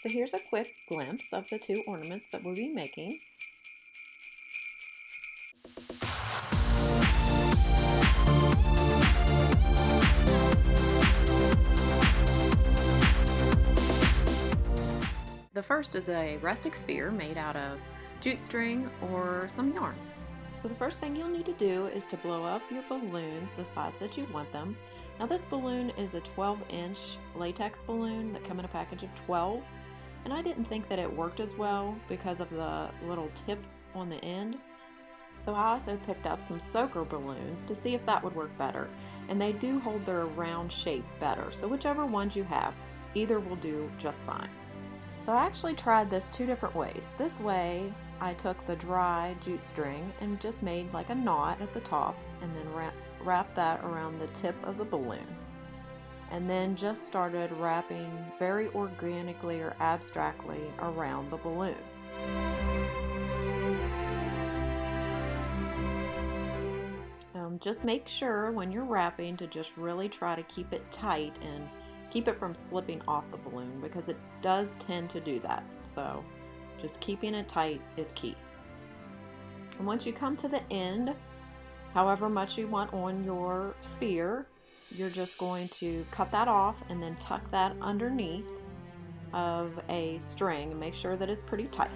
So here's a quick glimpse of the two ornaments that we'll be making. The first is a rustic sphere made out of jute string or some yarn. So the first thing you'll need to do is to blow up your balloons the size that you want them. Now this balloon is a 12-inch latex balloon that come in a package of 12, and I didn't think that it worked as well because of the little tip on the end. So I also picked up some soaker balloons to see if that would work better, and they do hold their round shape better, so whichever ones you have, either will do just fine. So I actually tried this two different ways. This way I took the dry jute string and just made like a knot at the top and then wrapped that around the tip of the balloon. And then just started wrapping very organically or abstractly around the balloon. Just make sure when you're wrapping to just really try to keep it tight and keep it from slipping off the balloon, because it does tend to do that. So just keeping it tight is key. And once you come to the end, however much you want on your sphere, you're just going to cut that off and then tuck that underneath of a string and make sure that it's pretty tight.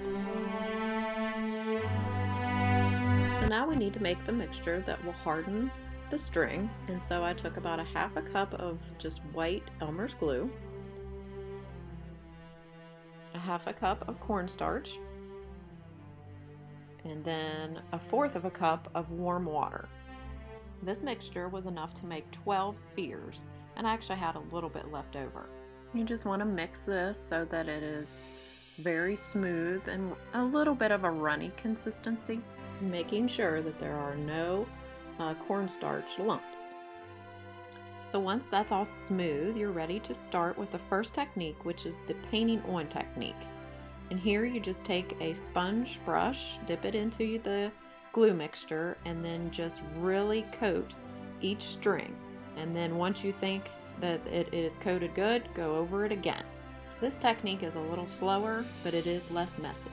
So now we need to make the mixture that will harden the string, and so I took about a half a cup of just white Elmer's glue, a half a cup of cornstarch, and then a fourth of a cup of warm water. This mixture was enough to make 12 spheres, and I actually had a little bit left over. You just want to mix this so that it is very smooth and a little bit of a runny consistency, making sure that there are no cornstarch lumps. So once that's all smooth, you're ready to start with the first technique, which is the painting on technique. And here you just take a sponge brush, dip it into the glue mixture, and then just really coat each string. And then once you think that it is coated good, go over it again. This technique is a little slower, but it is less messy.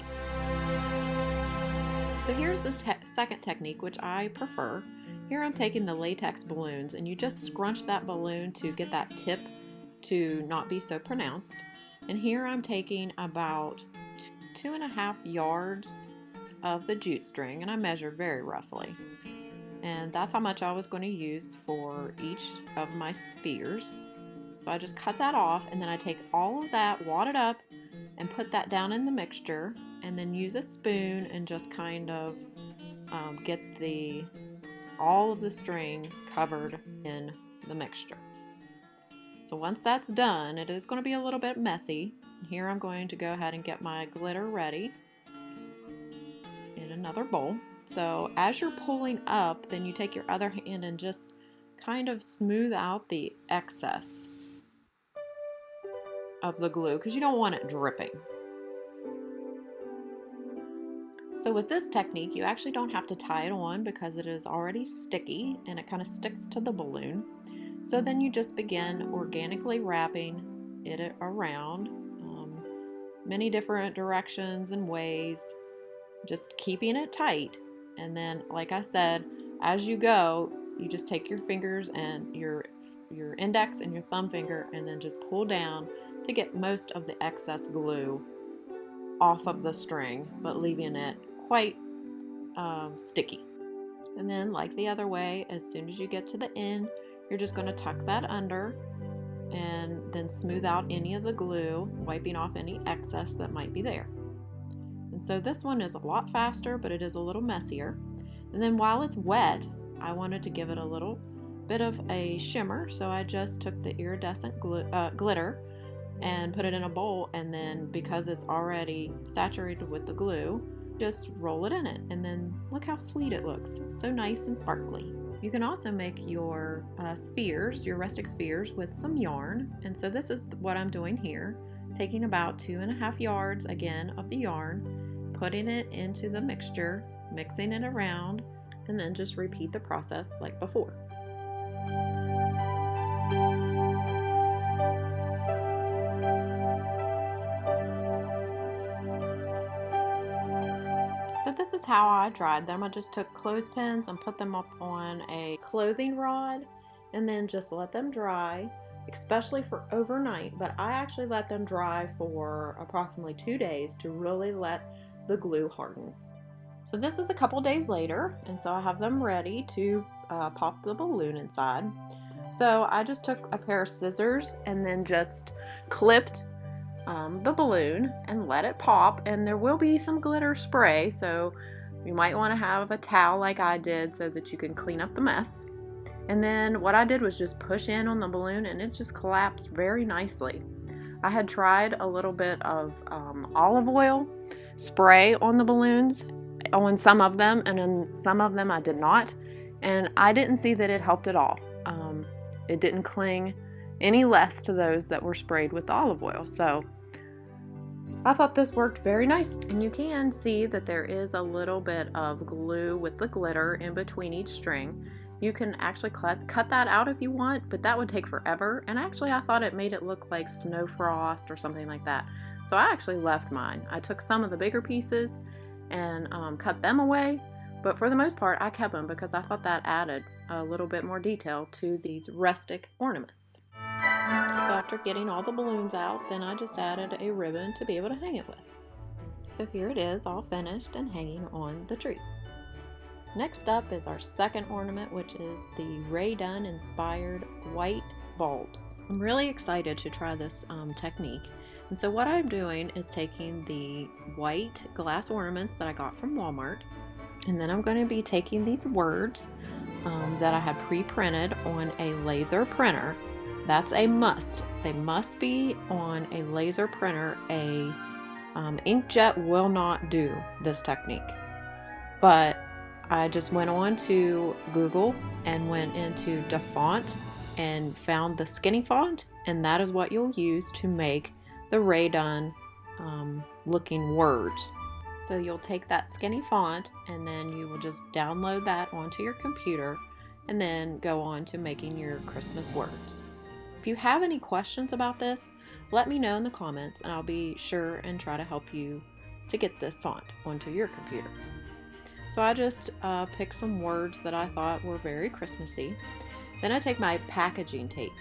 So here's the second technique, which I prefer. Here I'm taking the latex balloons, and you just scrunch that balloon to get that tip to not be so pronounced. And here I'm taking about 2.5 yards of the jute string, and I measured very roughly. And that's how much I was going to use for each of my spheres. So I just cut that off, and then I take all of that, wad it up, and put that down in the mixture, and then use a spoon and just kind of get all of the string covered in the mixture. So once that's done, it is going to be a little bit messy. Here I'm going to go ahead and get my glitter ready in another bowl. So as you're pulling up, then you take your other hand and just kind of smooth out the excess of the glue, because you don't want it dripping. So with this technique, you actually don't have to tie it on because it is already sticky and it kind of sticks to the balloon. So then you just begin organically wrapping it around many different directions and ways, just keeping it tight. And then, like I said, as you go, you just take your fingers and your index and your thumb finger and then just pull down to get most of the excess glue off of the string, but leaving it quite sticky. And then, like the other way, as soon as you get to the end, you're just going to tuck that under and then smooth out any of the glue, wiping off any excess that might be there. And so this one is a lot faster, but it is a little messier. And then while it's wet, I wanted to give it a little bit of a shimmer, so I just took the iridescent glitter and put it in a bowl, and then because it's already saturated with the glue, just roll it in it, and then look how sweet it looks. So nice and sparkly. You can also make your spheres, your rustic spheres, with some yarn, and so this is what I'm doing here. Taking about 2.5 yards again of the yarn, putting it into the mixture, mixing it around, and then just repeat the process like before. So this is how I dried them. I just took clothespins and put them up on a clothing rod and then just let them dry, especially for overnight. But I actually let them dry for approximately 2 days to really let the glue harden. So this is a couple days later, and so I have them ready to pop the balloon inside. So I just took a pair of scissors and then just clipped the balloon and let it pop, and there will be some glitter spray, so you might want to have a towel like I did so that you can clean up the mess. And then what I did was just push in on the balloon and it just collapsed very nicely. I had tried a little bit of olive oil spray on the balloons on some of them, and in some of them I did not, and I didn't see that it helped at all. It didn't cling any less to those that were sprayed with olive oil, so I thought this worked very nice. And you can see that there is a little bit of glue with the glitter in between each string. You can actually cut that out if you want, but that would take forever, and actually I thought it made it look like snow frost or something like that, so I actually left mine. I took some of the bigger pieces and cut them away, but for the most part I kept them because I thought that added a little bit more detail to these rustic ornaments. So after getting all the balloons out, then I just added a ribbon to be able to hang it with. So here it is, all finished and hanging on the tree. Next up is our second ornament, which is the Dunn inspired white bulbs. I'm really excited to try this technique. And so what I'm doing is taking the white glass ornaments that I got from Walmart, and then I'm going to be taking these words that I had pre-printed on a laser printer. That's a must. They must be on a laser printer. A inkjet will not do this technique. But I just went on to Google and went into DaFont and found the skinny font, and that is what you'll use to make the Dunn looking words. So you'll take that skinny font and then you will just download that onto your computer and then go on to making your Christmas words. If you have any questions about this, let me know in the comments and I'll be sure and try to help you to get this font onto your computer. So I just picked some words that I thought were very Christmassy. Then I take my packaging tape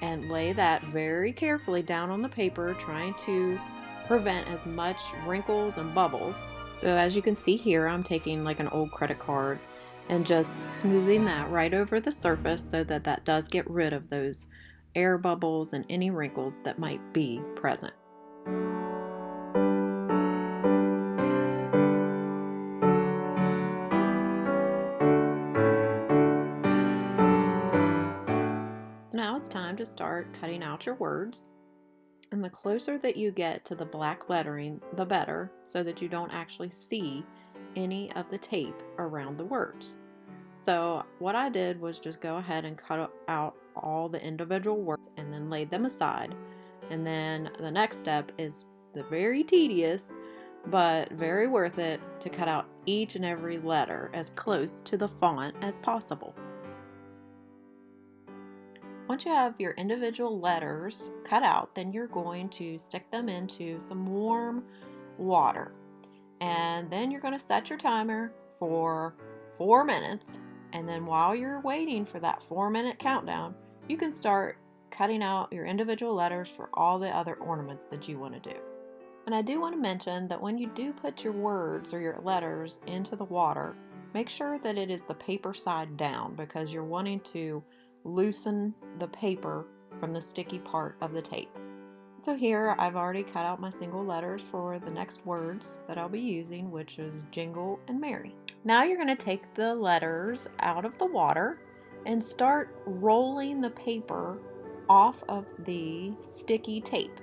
and lay that very carefully down on the paper, trying to prevent as much wrinkles and bubbles. So as you can see here, I'm taking like an old credit card and just smoothing that right over the surface so that that does get rid of those air bubbles and any wrinkles that might be present. So now it's time to start cutting out your words. And the closer that you get to the black lettering, the better, so that you don't actually see any of the tape around the words. So what I did was just go ahead and cut out all the individual words and then laid them aside. And then the next step is the very tedious but very worth it to cut out each and every letter as close to the font as possible. Once you have your individual letters cut out, then you're going to stick them into some warm water. And then you're going to set your timer for 4 minutes. And then while you're waiting for that 4-minute countdown, you can start cutting out your individual letters for all the other ornaments that you want to do. And I do want to mention that when you do put your words or your letters into the water, make sure that it is the paper side down, because you're wanting to loosen the paper from the sticky part of the tape. So here I've already cut out my single letters for the next words that I'll be using, which is jingle and merry. Now you're going to take the letters out of the water and start rolling the paper off of the sticky tape.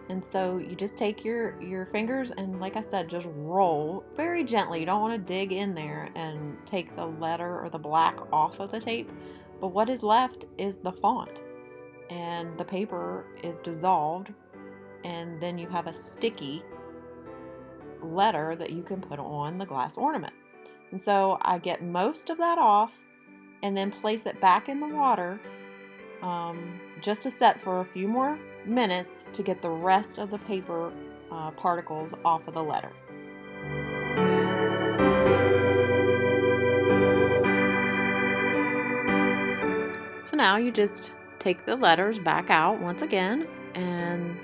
And so you just take your fingers and, like I said, just roll very gently. You don't want to dig in there and take the letter or the black off of the tape. But what is left is the font. And the paper is dissolved. And then you have a sticky letter that you can put on the glass ornament. And so I get most of that off and then place it back in the water just to set for a few more minutes to get the rest of the paper particles off of the letter. Now you just take the letters back out once again and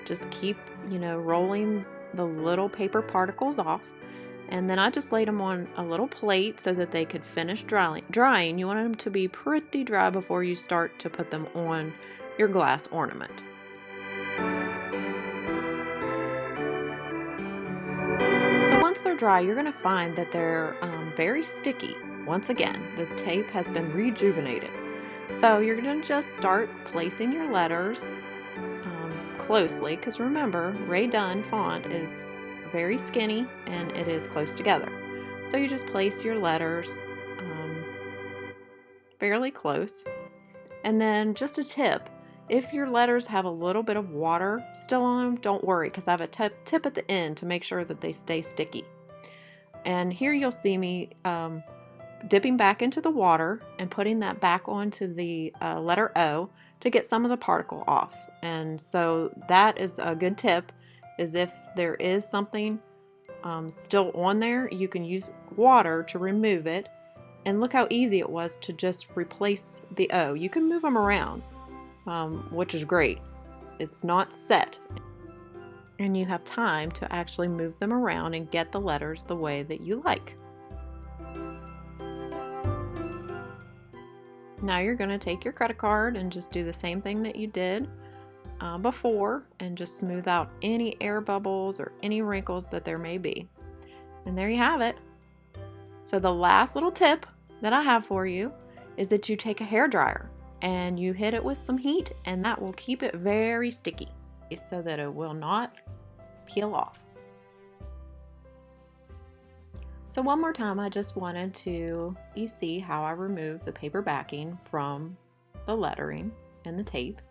just keep, rolling the little paper particles off. And then I just laid them on a little plate so that they could finish drying. You want them to be pretty dry before you start to put them on your glass ornament. So once they're dry, you're going to find that they're very sticky. Once again, the tape has been rejuvenated. So you're going to just start placing your letters closely, because remember, Dunn font is very skinny and it is close together. So you just place your letters fairly close. And then just a tip, if your letters have a little bit of water still on them, don't worry, because I have a tip at the end to make sure that they stay sticky. And here you'll see me dipping back into the water and putting that back onto the letter O to get some of the particle off. And so that is a good tip, is if there is something still on there, you can use water to remove it. And look how easy it was to just replace the O. You can move them around, which is great. It's not set, and you have time to actually move them around and get the letters the way that you like. Now you're going to take your credit card and just do the same thing that you did before, and just smooth out any air bubbles or any wrinkles that there may be. And there you have it. So the last little tip that I have for you is that you take a hairdryer and you hit it with some heat, and that will keep it very sticky so that it will not peel off. So one more time, I just wanted to, you see how I removed the paper backing from the lettering and the tape.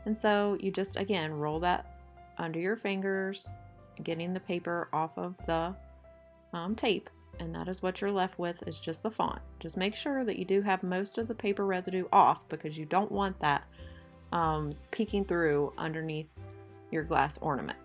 And so you just, again, roll that under your fingers, getting the paper off of the tape. And that is what you're left with, is just the font. Just make sure that you do have most of the paper residue off, because you don't want that peeking through underneath your glass ornament.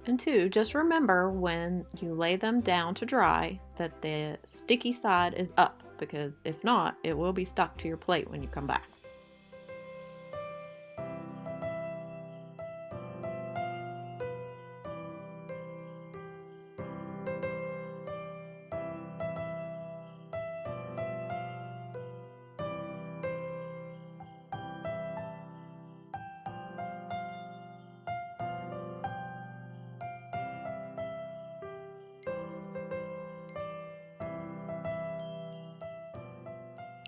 And two, just remember when you lay them down to dry that the sticky side is up, because if not, it will be stuck to your plate when you come back.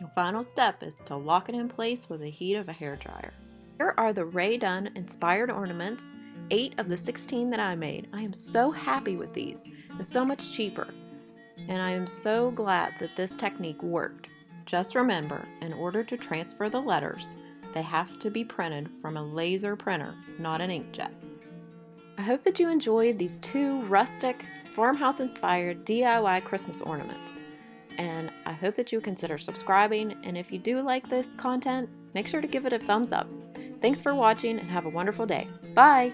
The final step is to lock it in place with the heat of a hairdryer. Here are the Dunn inspired ornaments, 8 of the 16 that I made. I am so happy with these. It's so much cheaper. And I am so glad that this technique worked. Just remember, in order to transfer the letters, they have to be printed from a laser printer, not an inkjet. I hope that you enjoyed these 2 rustic, farmhouse inspired DIY Christmas ornaments. And I hope that you consider subscribing, and if you do like this content, make sure to give it a thumbs up. Thanks for watching and have a wonderful day. Bye!